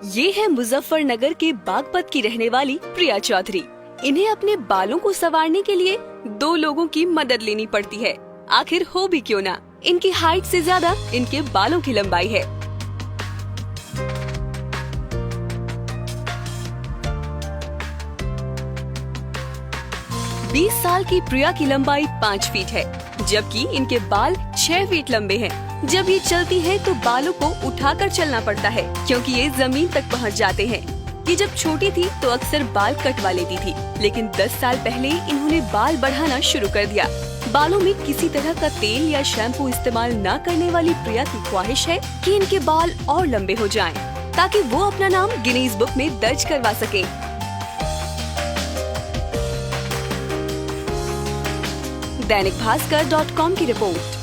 ये है मुजफ्फरनगर के बागपत की रहने वाली प्रिया चौधरी। इन्हें अपने बालों को संवारने के लिए 2 लोगों की मदद लेनी पड़ती है। आखिर हो भी क्यों ना, इनकी हाइट से ज्यादा इनके बालों की लंबाई है। बीस साल की प्रिया की लंबाई 5 फीट है, जबकि इनके बाल 6 फीट लंबे हैं। जब ये चलती है तो बालों को उठाकर चलना पड़ता है, क्योंकि ये जमीन तक पहुंच जाते हैं। ये जब छोटी थी तो अक्सर बाल कटवा लेती थी, लेकिन 10 साल पहले इन्होंने बाल बढ़ाना शुरू कर दिया। बालों में किसी तरह का तेल या शैम्पू इस्तेमाल न करने वाली प्रिया की ख्वाहिश है कि इनके बाल और लंबे हो जाएं, ताकि वो अपना नाम गिनीज बुक में दर्ज करवा सके। दैनिक भास्कर.com की रिपोर्ट।